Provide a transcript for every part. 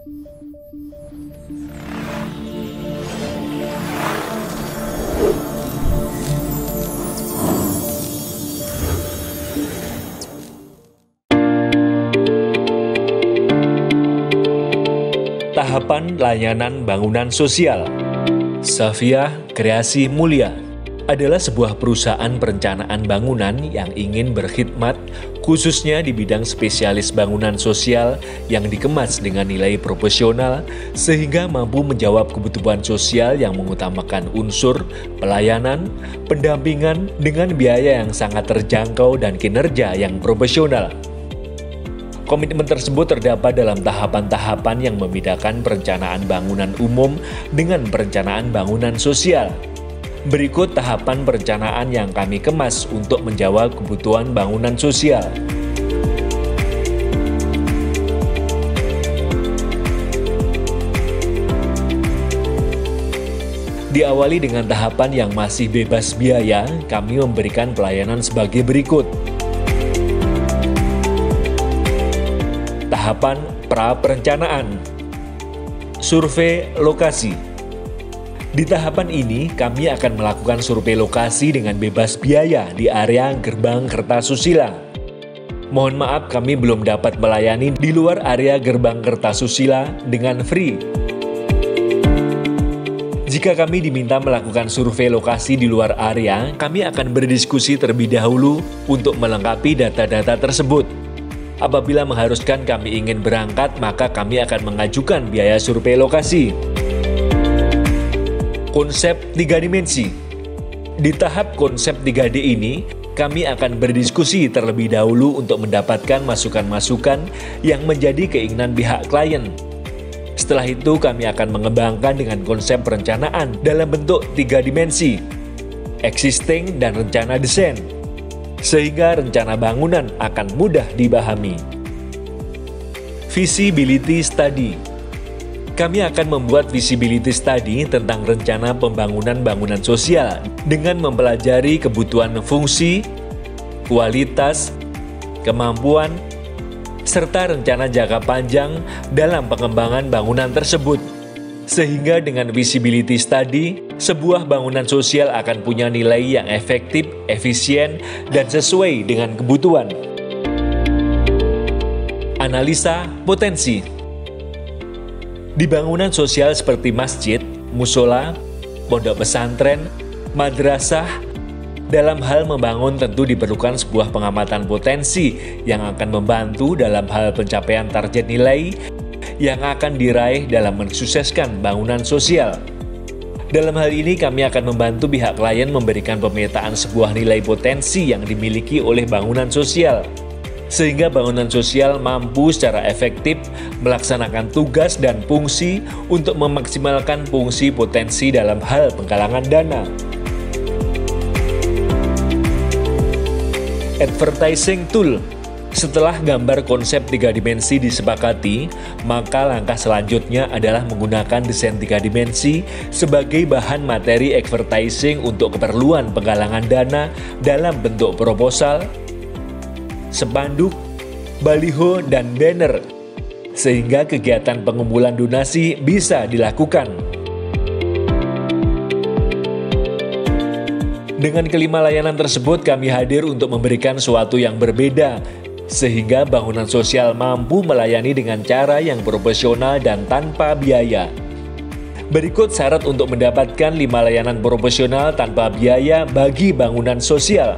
Tahapan layanan bangunan sosial. Safiah Kreasi Mulia adalah sebuah perusahaan perencanaan bangunan yang ingin berkhidmat khususnya di bidang spesialis bangunan sosial yang dikemas dengan nilai profesional sehingga mampu menjawab kebutuhan sosial yang mengutamakan unsur pelayanan, pendampingan dengan biaya yang sangat terjangkau dan kinerja yang profesional. Komitmen tersebut terdapat dalam tahapan-tahapan yang membedakan perencanaan bangunan umum dengan perencanaan bangunan sosial. Berikut tahapan perencanaan yang kami kemas untuk menjawab kebutuhan bangunan sosial. Diawali dengan tahapan yang masih bebas biaya, kami memberikan pelayanan sebagai berikut. Tahapan pra-perencanaan. Survei lokasi. Di tahapan ini, kami akan melakukan survei lokasi dengan bebas biaya di area Gerbang Kertasusila. Mohon maaf, kami belum dapat melayani di luar area Gerbang Kertasusila dengan free. Jika kami diminta melakukan survei lokasi di luar area, kami akan berdiskusi terlebih dahulu untuk melengkapi data-data tersebut. Apabila mengharuskan kami ingin berangkat, maka kami akan mengajukan biaya survei lokasi. Konsep 3 dimensi. Di tahap konsep 3D ini, kami akan berdiskusi terlebih dahulu untuk mendapatkan masukan-masukan yang menjadi keinginan pihak klien. Setelah itu, kami akan mengembangkan dengan konsep perencanaan dalam bentuk 3 dimensi, existing dan rencana desain, sehingga rencana bangunan akan mudah dipahami. Visibility study. Kami akan membuat visibility study tentang rencana pembangunan bangunan sosial dengan mempelajari kebutuhan fungsi, kualitas, kemampuan, serta rencana jangka panjang dalam pengembangan bangunan tersebut. Sehingga dengan visibility study, sebuah bangunan sosial akan punya nilai yang efektif, efisien, dan sesuai dengan kebutuhan. Analisa potensi. Di bangunan sosial seperti masjid, musola, pondok pesantren, madrasah, dalam hal membangun tentu diperlukan sebuah pengamatan potensi yang akan membantu dalam hal pencapaian target nilai yang akan diraih dalam mensukseskan bangunan sosial. Dalam hal ini kami akan membantu pihak klien memberikan pemetaan sebuah nilai potensi yang dimiliki oleh bangunan sosial, sehingga bangunan sosial mampu secara efektif melaksanakan tugas dan fungsi untuk memaksimalkan fungsi potensi dalam hal penggalangan dana. Advertising tool. Setelah gambar konsep 3 dimensi disepakati, maka langkah selanjutnya adalah menggunakan desain 3 dimensi sebagai bahan materi advertising untuk keperluan penggalangan dana dalam bentuk proposal, spanduk, baliho, dan banner, sehingga kegiatan pengumpulan donasi bisa dilakukan. Dengan kelima layanan tersebut, kami hadir untuk memberikan sesuatu yang berbeda, sehingga bangunan sosial mampu melayani dengan cara yang profesional dan tanpa biaya. Berikut syarat untuk mendapatkan 5 layanan profesional tanpa biaya bagi bangunan sosial.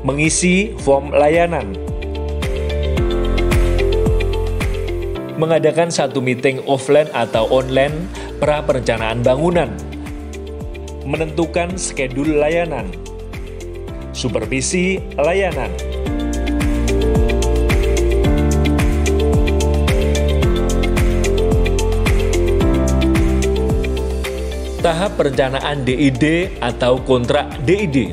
Mengisi form layanan. Mengadakan satu meeting offline atau online pra-perencanaan bangunan. Menentukan skedul layanan. Supervisi layanan. Tahap perencanaan DID atau kontrak DID.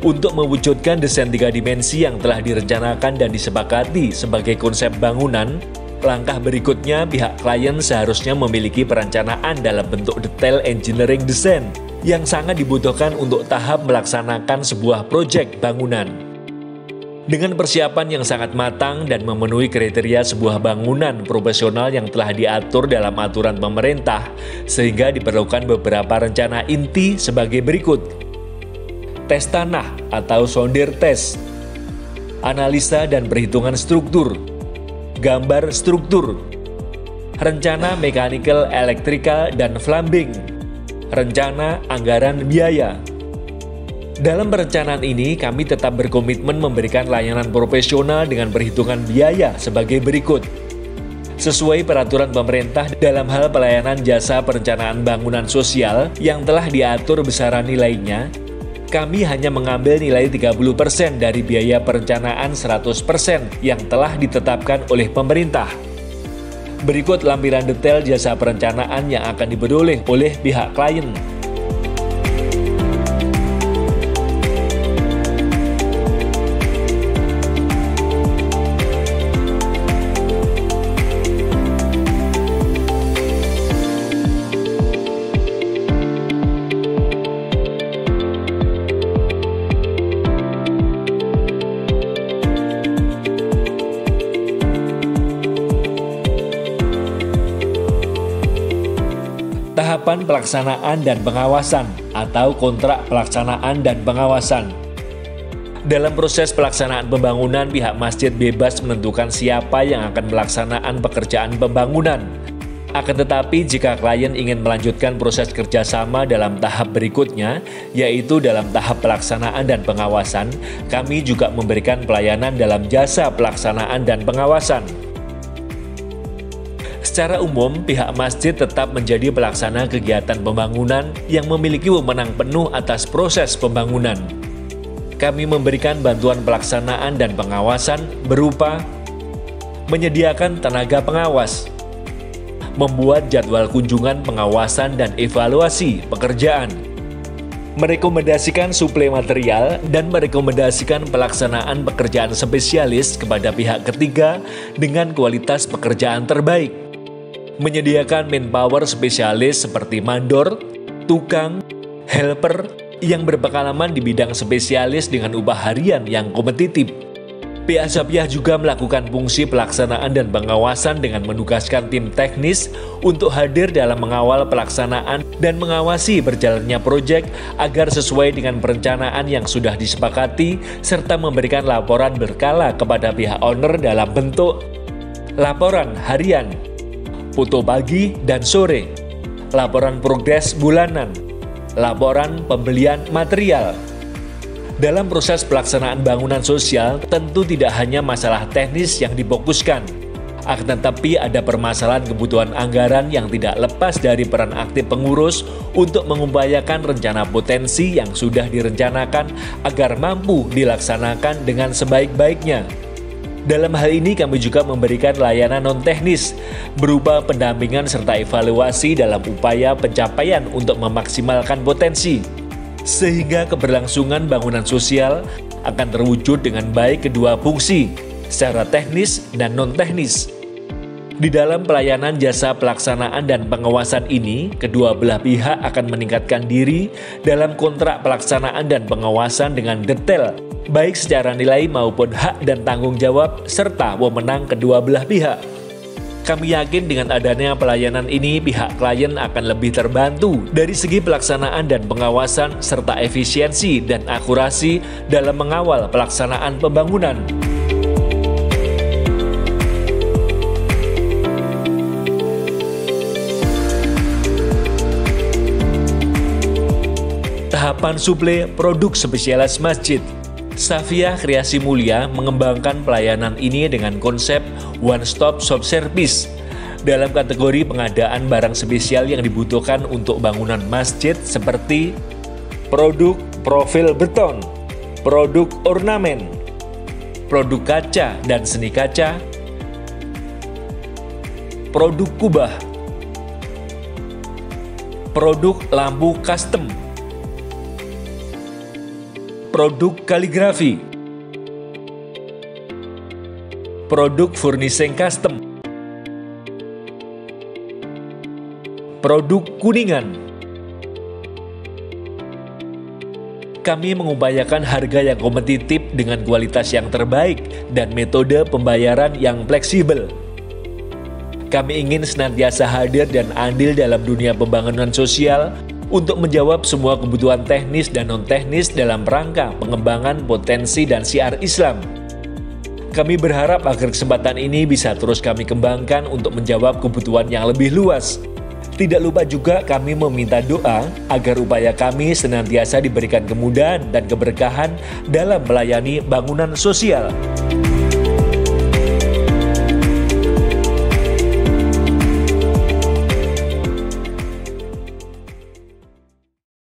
Untuk mewujudkan desain 3 dimensi yang telah direncanakan dan disepakati sebagai konsep bangunan, langkah berikutnya pihak klien seharusnya memiliki perencanaan dalam bentuk detail engineering design yang sangat dibutuhkan untuk tahap melaksanakan sebuah proyek bangunan. Dengan persiapan yang sangat matang dan memenuhi kriteria sebuah bangunan profesional yang telah diatur dalam aturan pemerintah, sehingga diperlukan beberapa rencana inti sebagai berikut. Tes tanah atau sonder tes, analisa dan perhitungan struktur, gambar struktur, rencana mechanical, electrical, dan plumbing, rencana anggaran biaya. Dalam perencanaan ini, kami tetap berkomitmen memberikan layanan profesional dengan perhitungan biaya sebagai berikut. Sesuai peraturan pemerintah dalam hal pelayanan jasa perencanaan bangunan sosial yang telah diatur besaran nilainya, kami hanya mengambil nilai 30% dari biaya perencanaan 100% yang telah ditetapkan oleh pemerintah. Berikut lampiran detail jasa perencanaan yang akan diperoleh oleh pihak klien. Tahapan pelaksanaan dan pengawasan atau kontrak pelaksanaan dan pengawasan. Dalam proses pelaksanaan pembangunan, pihak masjid bebas menentukan siapa yang akan melaksanakan pekerjaan pembangunan. Akan tetapi, jika klien ingin melanjutkan proses kerjasama dalam tahap berikutnya, yaitu dalam tahap pelaksanaan dan pengawasan, kami juga memberikan pelayanan dalam jasa pelaksanaan dan pengawasan. Secara umum, pihak masjid tetap menjadi pelaksana kegiatan pembangunan yang memiliki wewenang penuh atas proses pembangunan. Kami memberikan bantuan pelaksanaan dan pengawasan berupa menyediakan tenaga pengawas, membuat jadwal kunjungan pengawasan dan evaluasi pekerjaan, merekomendasikan suplai material, dan merekomendasikan pelaksanaan pekerjaan spesialis kepada pihak ketiga dengan kualitas pekerjaan terbaik, menyediakan manpower spesialis seperti mandor, tukang, helper yang berpengalaman di bidang spesialis dengan upah harian yang kompetitif. Pihak Safiyah juga melakukan fungsi pelaksanaan dan pengawasan dengan menugaskan tim teknis untuk hadir dalam mengawal pelaksanaan dan mengawasi berjalannya proyek agar sesuai dengan perencanaan yang sudah disepakati, serta memberikan laporan berkala kepada pihak owner dalam bentuk laporan harian, foto pagi dan sore, laporan progres bulanan, laporan pembelian material. Dalam proses pelaksanaan bangunan sosial, tentu tidak hanya masalah teknis yang difokuskan, akan tetapi ada permasalahan kebutuhan anggaran yang tidak lepas dari peran aktif pengurus untuk mengupayakan rencana potensi yang sudah direncanakan agar mampu dilaksanakan dengan sebaik-baiknya. Dalam hal ini kami juga memberikan layanan non-teknis berupa pendampingan serta evaluasi dalam upaya pencapaian untuk memaksimalkan potensi, sehingga keberlangsungan bangunan sosial akan terwujud dengan baik kedua fungsi, secara teknis dan non-teknis. Di dalam pelayanan jasa pelaksanaan dan pengawasan ini, kedua belah pihak akan meningkatkan diri dalam kontrak pelaksanaan dan pengawasan dengan detail, baik secara nilai maupun hak dan tanggung jawab, serta wewenang kedua belah pihak. Kami yakin dengan adanya pelayanan ini, pihak klien akan lebih terbantu dari segi pelaksanaan dan pengawasan, serta efisiensi dan akurasi dalam mengawal pelaksanaan pembangunan. Tahapan suplai produk spesialis masjid. Safiyah Kreasi Mulia mengembangkan pelayanan ini dengan konsep one-stop shop service dalam kategori pengadaan barang spesial yang dibutuhkan untuk bangunan masjid seperti produk profil beton, produk ornamen, produk kaca dan seni kaca, produk kubah, produk lampu custom, produk kaligrafi, produk furnishing custom, produk kuningan, Kami mengupayakan harga yang kompetitif dengan kualitas yang terbaik dan metode pembayaran yang fleksibel. Kami ingin senantiasa hadir dan andil dalam dunia pembangunan sosial untuk menjawab semua kebutuhan teknis dan non-teknis dalam rangka pengembangan potensi dan syiar Islam. Kami berharap agar kesempatan ini bisa terus kami kembangkan untuk menjawab kebutuhan yang lebih luas. Tidak lupa juga kami meminta doa agar upaya kami senantiasa diberikan kemudahan dan keberkahan dalam melayani bangunan sosial.